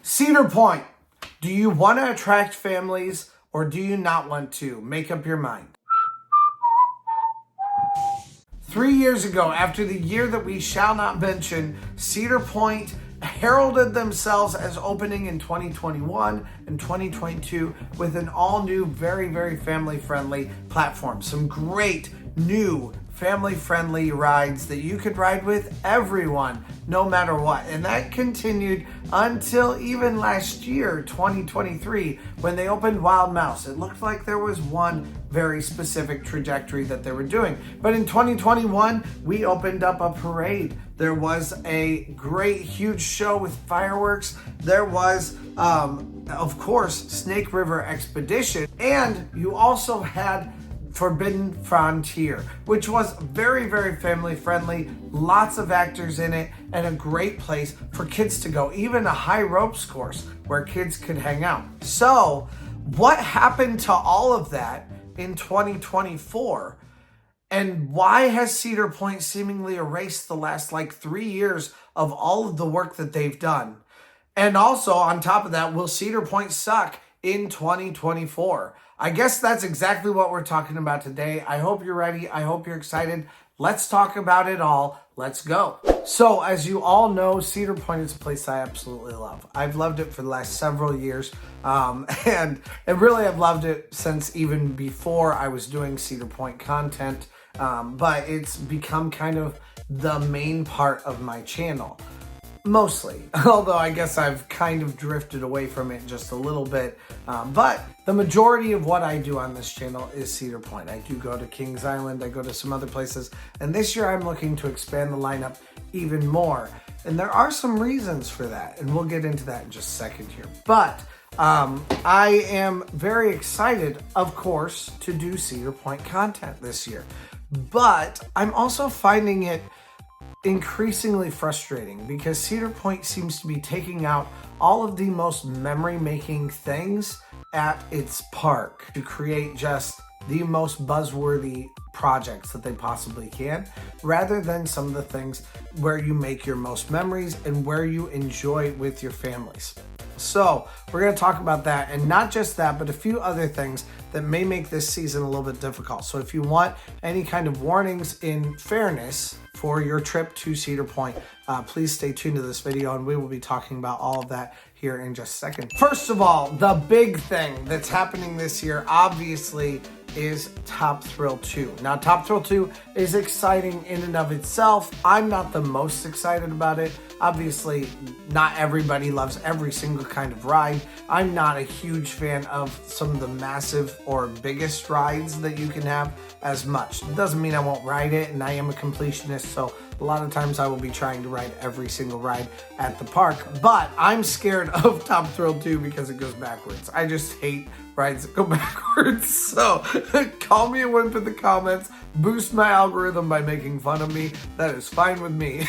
Cedar Point, do you want to attract families or do you not want to? Make up your mind. 3 years ago, after the year that we shall not mention, Cedar Point heralded themselves as opening in 2021 and 2022 with an all-new, very, very family-friendly platform. Some great new family-friendly rides that you could ride with everyone, no matter what. And that continued until even last year, 2023, when they opened Wild Mouse. It looked like there was one very specific trajectory that they were doing. But in 2021, we opened up a parade. There was a great, huge show with fireworks. There was, of course, Snake River Expedition. And you also had Forbidden Frontier, which was very, very family friendly, lots of actors in it, and a great place for kids to go, even a high ropes course where kids could hang out. So what happened to all of that in 2024? And why has Cedar Point seemingly erased the last 3 years of all of the work that they've done? And also, on top of that, will Cedar Point suck in 2024? I guess that's exactly what we're talking about today. I hope you're ready. I hope you're excited. Let's talk about it all. Let's go. So, as you all know, Cedar Point is a place I absolutely love. I've loved it for the last several years. And really I've loved it since even before I was doing Cedar Point content. But it's become kind of the main part of my channel. Mostly, although I guess I've kind of drifted away from it just a little bit. But the majority of what I do on this channel is Cedar Point. I do go to Kings Island, I go to some other places, and this year I'm looking to expand the lineup even more. And there are some reasons for that, and we'll get into that in just a second here. But I am very excited, of course, to do Cedar Point content this year. But I'm also finding it increasingly frustrating because Cedar Point seems to be taking out all of the most memory-making things at its park to create just the most buzzworthy projects that they possibly can, rather than some of the things where you make your most memories and where you enjoy with your families. So we're going to talk about that, and not just that, but a few other things that may make this season a little bit difficult. So if you want any kind of warnings in fairness for your trip to Cedar Point, please stay tuned to this video, and we will be talking about all of that here in just a second. First of all, the big thing that's happening this year, obviously, is Top Thrill 2. Now, Top Thrill 2 is exciting in and of itself. I'm not the most excited about it. Obviously, not everybody loves every single kind of ride. I'm not a huge fan of some of the massive or biggest rides that you can have as much. It doesn't mean I won't ride it, and I am a completionist, so a lot of times I will be trying to ride every single ride at the park. But I'm scared of Top Thrill 2 because it goes backwards. I just hate rides that go backwards. So call me a wimp in the comments, boost my algorithm by making fun of me. That is fine with me.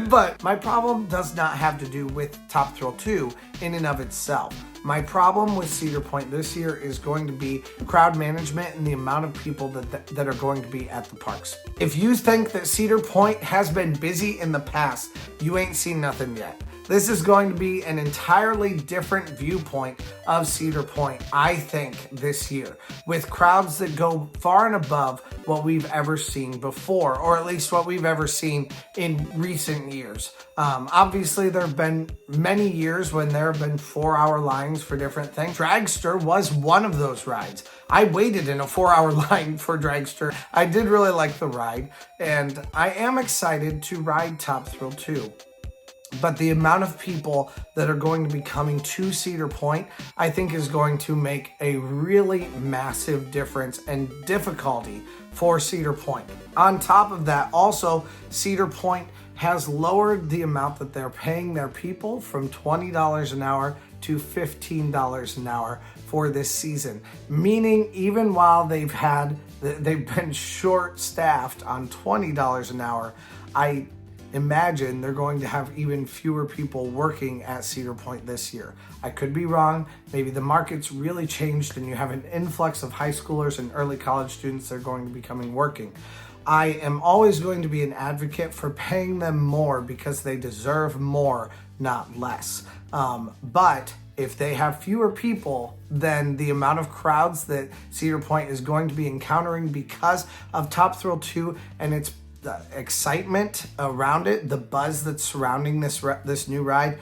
But my problem does not have to do with Top Thrill 2 in and of itself. My problem with Cedar Point this year is going to be crowd management and the amount of people that are going to be at the parks. If you think that Cedar Point has been busy in the past, you ain't seen nothing yet. This is going to be an entirely different viewpoint of Cedar Point, I think, this year, with crowds that go far and above what we've ever seen before, or at least what we've ever seen in recent years. Obviously, there have been many years when there have been 4-hour lines for different things. Dragster was one of those rides. I waited in a 4-hour line for Dragster. I did really like the ride, and I am excited to ride Top Thrill 2. But the amount of people that are going to be coming to Cedar Point, I think, is going to make a really massive difference and difficulty for Cedar Point. On top of that, also, Cedar Point has lowered the amount that they're paying their people from $20 an hour to $15 an hour for this season. Meaning, even while they've been short-staffed on $20 an hour, I imagine they're going to have even fewer people working at Cedar Point this year. I could be wrong. Maybe the market's really changed and you have an influx of high schoolers and early college students that are going to be coming working. I am always going to be an advocate for paying them more because they deserve more not less. But if they have fewer people, then the amount of crowds that Cedar Point is going to be encountering because of Top Thrill 2 and its excitement around it, the buzz that's surrounding this new ride,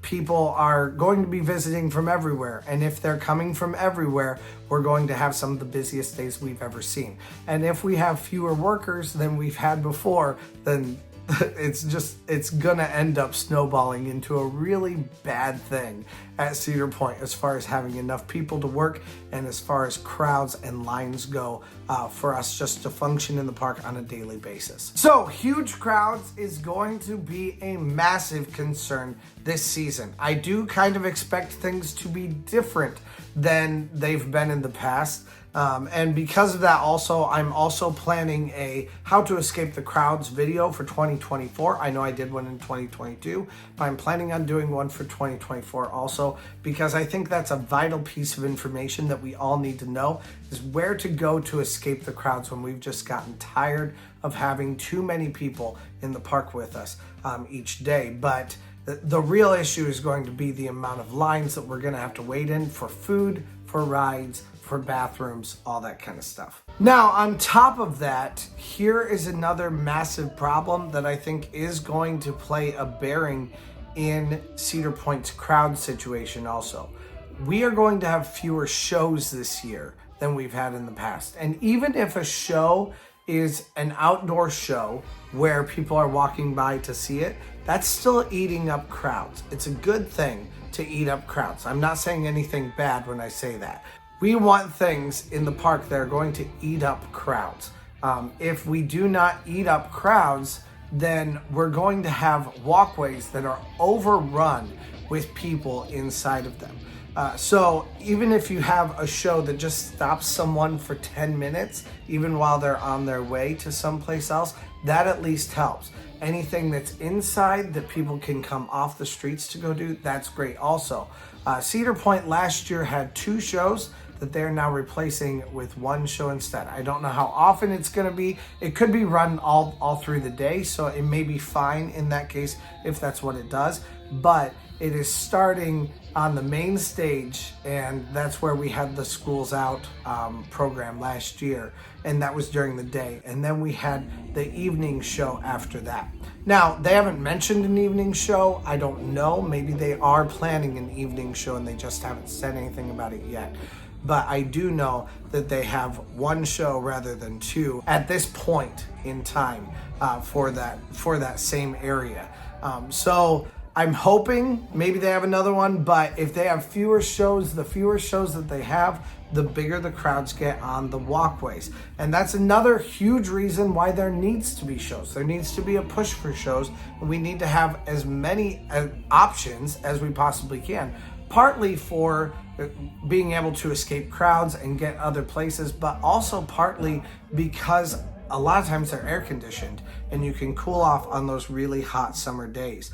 people are going to be visiting from everywhere. And if they're coming from everywhere, we're going to have some of the busiest days we've ever seen. And if we have fewer workers than we've had before, then it's gonna end up snowballing into a really bad thing at Cedar Point as far as having enough people to work and as far as crowds and lines go for us just to function in the park on a daily basis. So huge crowds is going to be a massive concern this season. I do kind of expect things to be different than they've been in the past. And because of that also, I'm also planning a how to escape the crowds video for 2024. I know I did one in 2022, but I'm planning on doing one for 2024 also, because I think that's a vital piece of information that we all need to know, is where to go to escape the crowds when we've just gotten tired of having too many people in the park with us each day. But the real issue is going to be the amount of lines that we're going to have to wait in for food, for rides, for bathrooms, all that kind of stuff. Now, on top of that, here is another massive problem that I think is going to play a bearing in Cedar Point's crowd situation also. We are going to have fewer shows this year than we've had in the past. And even if a show is an outdoor show where people are walking by to see it, that's still eating up crowds. It's a good thing to eat up crowds. I'm not saying anything bad when I say that. We want things in the park that are going to eat up crowds. If we do not eat up crowds, then we're going to have walkways that are overrun with people inside of them. So even if you have a show that just stops someone for 10 minutes, even while they're on their way to someplace else, that at least helps. Anything that's inside that people can come off the streets to go do, that's great also. Cedar Point last year had 2 shows that they're now replacing with 1 show instead. I don't know how often it's going to be. It could be run all through the day, so it may be fine in that case if that's what it does. But it is starting on the main stage, and that's where we had the Schools Out program last year, and that was during the day. And then we had the evening show after that. Now, they haven't mentioned an evening show. I don't know. Maybe they are planning an evening show and they just haven't said anything about it yet. But I do know that they have 1 show rather than 2 at this point in time for that same area. So I'm hoping maybe they have another one, but if they have fewer shows, the fewer shows that they have, the bigger the crowds get on the walkways. And that's another huge reason why there needs to be shows. There needs to be a push for shows, and we need to have as many options as we possibly can. Partly for being able to escape crowds and get other places, but also partly because a lot of times they're air conditioned and you can cool off on those really hot summer days.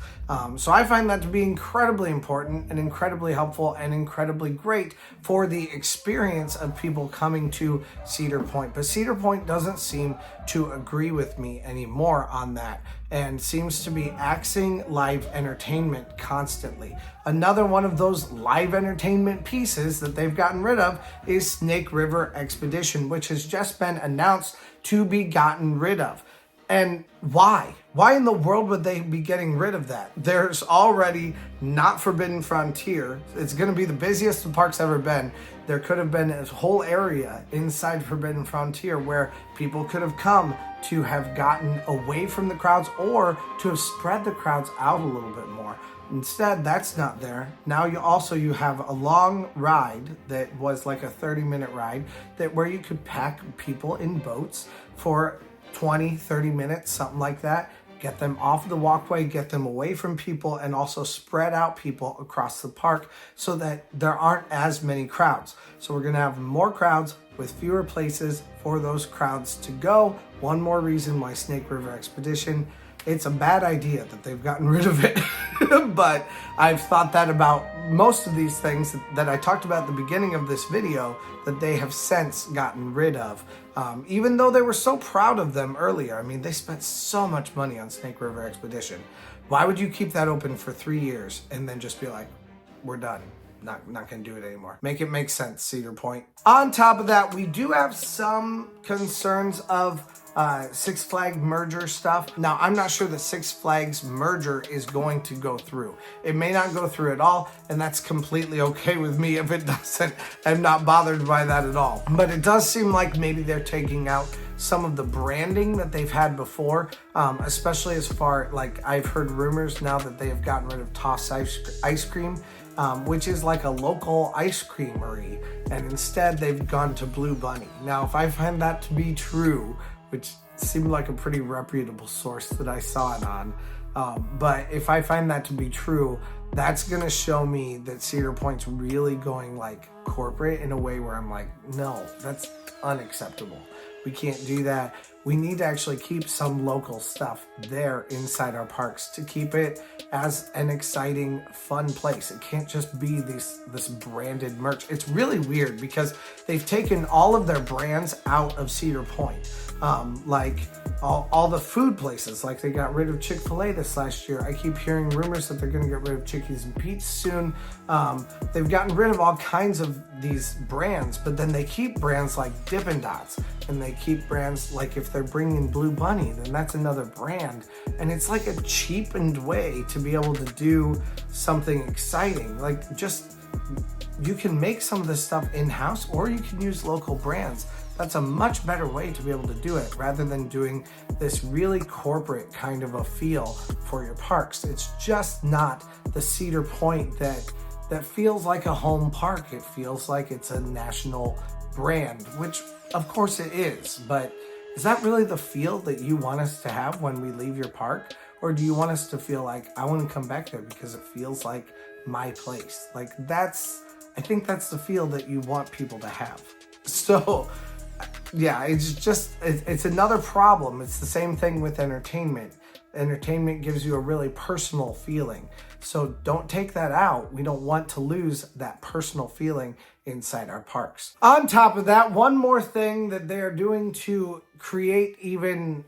So I find that to be incredibly important and incredibly helpful and incredibly great for the experience of people coming to Cedar Point. But Cedar Point doesn't seem to agree with me anymore on that and seems to be axing live entertainment constantly. Another one of those live entertainment pieces that they've gotten rid of is Snake River Expedition, which has just been announced to be gotten rid of. And why? Why in the world would they be getting rid of that? There's already not Forbidden Frontier. It's going to be the busiest the park's ever been. There could have been a whole area inside Forbidden Frontier where people could have come to have gotten away from the crowds or to have spread the crowds out a little bit more. Instead, that's not there. Now you have a long ride that was like a 30-minute ride where you could pack people in boats for 20, 30 minutes, something like that. Get them off the walkway, get them away from people, and also spread out people across the park so that there aren't as many crowds. So we're gonna have more crowds with fewer places for those crowds to go. One more reason why Snake River Expedition, it's a bad idea that they've gotten rid of it. But I've thought that about most of these things that I talked about at the beginning of this video that they have since gotten rid of. Even though they were so proud of them earlier. I mean, they spent so much money on Snake River Expedition. Why would you keep that open for 3 years and then just be like, we're done? Not gonna do it anymore. Make it make sense, Cedar Point. On top of that, we do have some concerns of Six Flags merger stuff. Now, I'm not sure the Six Flags merger is going to go through. It may not go through at all, and that's completely okay with me if it doesn't. I'm not bothered by that at all. But it does seem like maybe they're taking out some of the branding that they've had before, especially as far, like, I've heard rumors now that they have gotten rid of Toss ice cream, which is like a local ice creamery, and instead they've gone to Blue Bunny. Now, if I find that to be true, which seemed like a pretty reputable source that I saw it on, but if I find that to be true, that's gonna show me that Cedar Point's really going like corporate in a way where I'm like, no, that's unacceptable. We can't do that. We need to actually keep some local stuff there inside our parks to keep it as an exciting, fun place. It can't just be this branded merch. It's really weird because they've taken all of their brands out of Cedar Point. Like all the food places, like they got rid of Chick-fil-A this last year. I keep hearing rumors that they're gonna get rid of Chickies and Pete's soon. They've gotten rid of all kinds of these brands, but then they keep brands like Dippin' Dots, and they keep brands like, if they're bringing Blue Bunny, then that's another brand. And it's like a cheapened way to be able to do something exciting. Like, just, you can make some of this stuff in-house, or you can use local brands. That's a much better way to be able to do it, rather than doing this really corporate kind of a feel for your parks. It's just not the Cedar Point that feels like a home park. It feels like it's a national brand, which of course it is, but is that really the feel that you want us to have when we leave your park? Or do you want us to feel like, I want to come back there because it feels like my place? Like, I think that's the feel that you want people to have. So yeah, it's another problem. It's the same thing with entertainment. Entertainment gives you a really personal feeling. So don't take that out. We don't want to lose that personal feeling inside our parks. On top of that, one more thing that they're doing to create even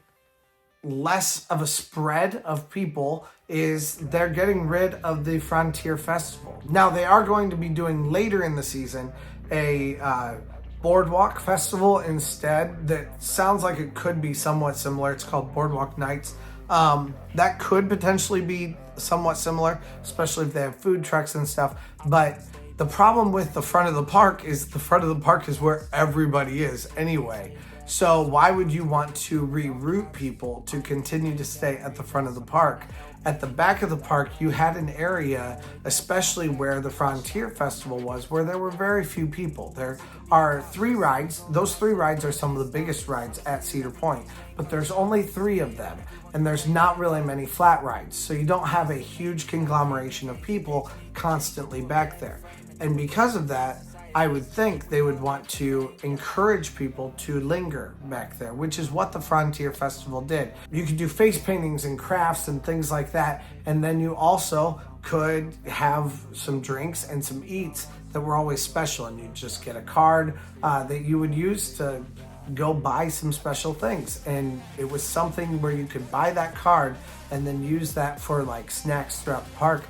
less of a spread of people is they're getting rid of the Frontier Festival. Now, they are going to be doing later in the season a Boardwalk Festival instead that sounds like it could be somewhat similar. It's called Boardwalk Nights. That could potentially be somewhat similar, especially if they have food trucks and stuff. But the problem with the front of the park is where everybody is anyway. So why would you want to reroute people to continue to stay at the front of the park? At the back of the park, you had an area, especially where the Frontier Festival was, where there were very few people. There are 3 rides. Those 3 rides are some of the biggest rides at Cedar Point, but there's only 3 of them, and there's not really many flat rides. So you don't have a huge conglomeration of people constantly back there. And because of that, I would think they would want to encourage people to linger back there, which is what the Frontier Festival did. You could do face paintings and crafts and things like that, and then you also could have some drinks and some eats that were always special, and you'd just get a card that you would use to go buy some special things. And it was something where you could buy that card and then use that for like snacks throughout the park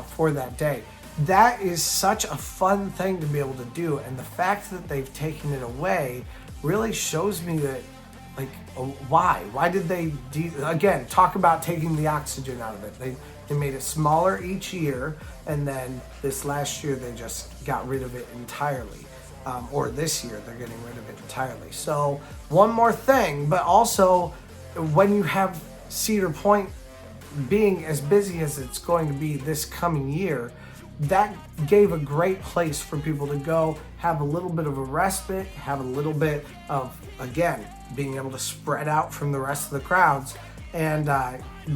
for that day. That is such a fun thing to be able to do, and the fact that they've taken it away really shows me that, like, why did they again, talk about taking the oxygen out of it. They made it smaller each year, and then this last year they just got rid of it entirely, or this year they're getting rid of it entirely. So one more thing, but also when you have Cedar Point being as busy as it's going to be this coming year, that gave a great place for people to go, have a little bit of a respite, have a little bit of, again, being able to spread out from the rest of the crowds, and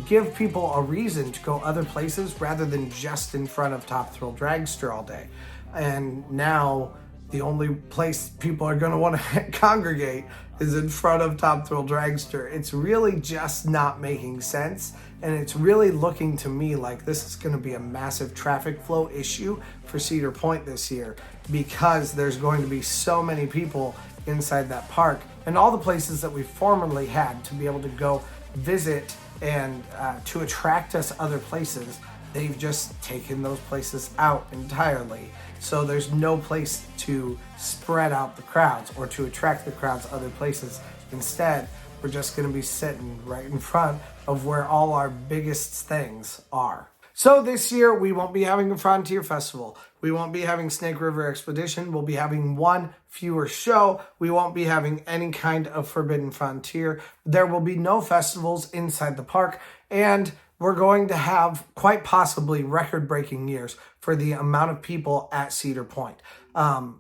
give people a reason to go other places rather than just in front of Top Thrill Dragster all day. And now the only place people are going to want to congregate is in front of Top Thrill Dragster. It's really just not making sense, and it's really looking to me like this is going to be a massive traffic flow issue for Cedar Point this year, because there's going to be so many people inside that park, and all the places that we formerly had to be able to go visit and to attract us other places, they've just taken those places out entirely. So there's no place to spread out the crowds or to attract the crowds other places. Instead, we're just going to be sitting right in front of where all our biggest things are. So this year, we won't be having a Frontier Festival. We won't be having Snake River Expedition. We'll be having one fewer show. We won't be having any kind of Forbidden Frontier. There will be no festivals inside the park, and we're going to have quite possibly record-breaking years for the amount of people at Cedar Point.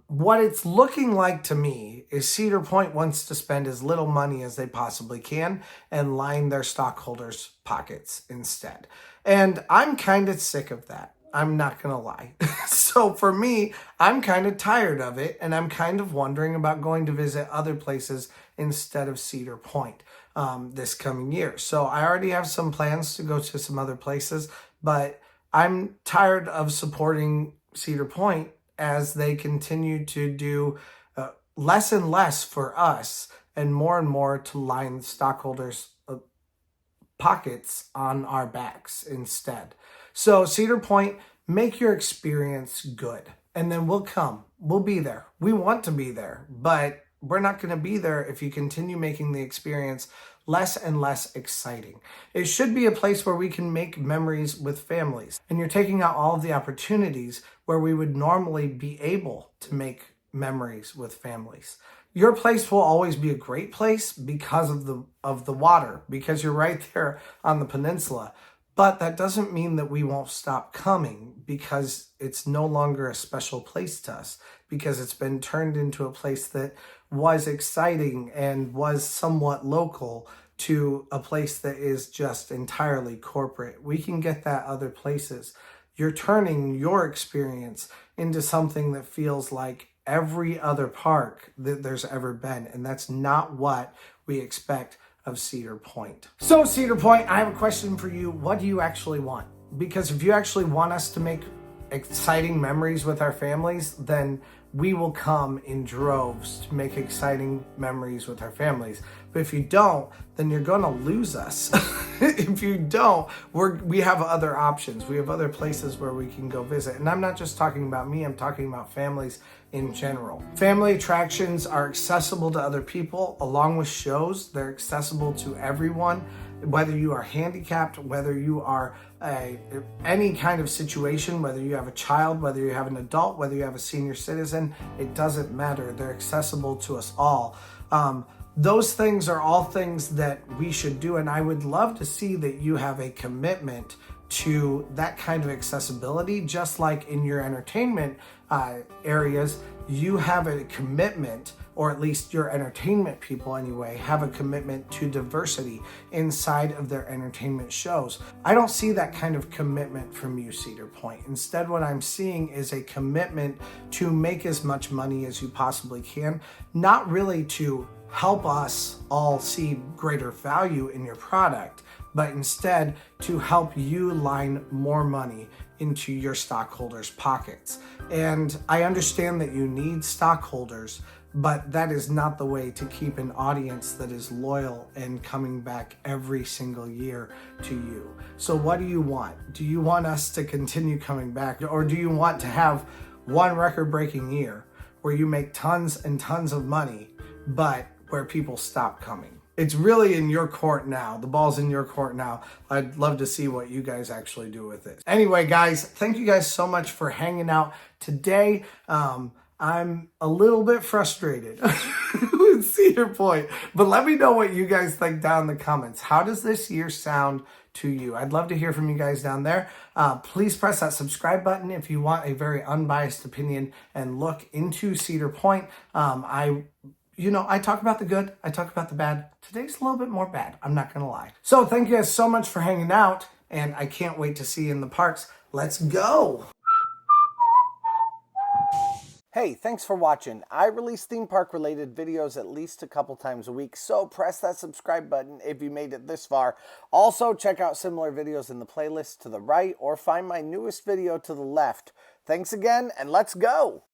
What it's looking like to me is Cedar Point wants to spend as little money as they possibly can and line their stockholders' pockets instead. And I'm kind of sick of that. I'm not going to lie. So for me, I'm kind of tired of it, and I'm kind of wondering about going to visit other places instead of Cedar Point this coming year. So I already have some plans to go to some other places, but I'm tired of supporting Cedar Point as they continue to do less and less for us and more to line stockholders' pockets on our backs instead. So Cedar Point, make your experience good, and then we'll come. We'll be there. We want to be there, but we're not going to be there if you continue making the experience less and less exciting. It should be a place where we can make memories with families, and you're taking out all of the opportunities where we would normally be able to make memories with families. Your place will always be a great place because of the water, because you're right there on the peninsula. But that doesn't mean that we won't stop coming, because it's no longer a special place to us, because it's been turned into a place that was exciting and was somewhat local to a place that is just entirely corporate. We can get that other places. You're turning your experience into something that feels like every other park that there's ever been, and that's not what we expect of Cedar Point. So Cedar Point, I have a question for you. What do you actually want? Because if you actually want us to make exciting memories with our families, then we will come in droves to make exciting memories with our families. But if you don't, then you're going to lose us. If you don't, we have other options. We have other places where we can go visit. And I'm not just talking about me, I'm talking about families in general. Family attractions are accessible to other people along with shows. They're accessible to everyone, whether you are handicapped, whether you are any kind of situation, whether you have a child, whether you have an adult, whether you have a senior citizen, it doesn't matter. They're accessible to us all. Those things are all things that we should do, and I would love to see that you have a commitment to that kind of accessibility, just like in your entertainment areas, you have a commitment, or at least your entertainment people anyway, have a commitment to diversity inside of their entertainment shows. I don't see that kind of commitment from you, Cedar Point. Instead, what I'm seeing is a commitment to make as much money as you possibly can, not really to help us all see greater value in your product, but instead to help you line more money into your stockholders' pockets. And I understand that you need stockholders, but that is not the way to keep an audience that is loyal and coming back every single year to you. So what do you want? Do you want us to continue coming back, or do you want to have one record-breaking year where you make tons and tons of money, but where people stop coming? It's really in your court now. The ball's in your court now. I'd love to see what you guys actually do with it. Anyway, guys, thank you guys so much for hanging out today. I'm a little bit frustrated with Cedar Point, but let me know what you guys think down in the comments. How does this year sound to you? I'd love to hear from you guys down there. Please press that subscribe button if you want a very unbiased opinion and look into Cedar Point. I talk about the good, I talk about the bad. Today's a little bit more bad, I'm not gonna lie. So thank you guys so much for hanging out, and I can't wait to see you in the parks. Let's go! Hey, thanks for watching. I release theme park related videos at least a couple times a week, so press that subscribe button if you made it this far. Also, check out similar videos in the playlist to the right, or find my newest video to the left. Thanks again, and let's go!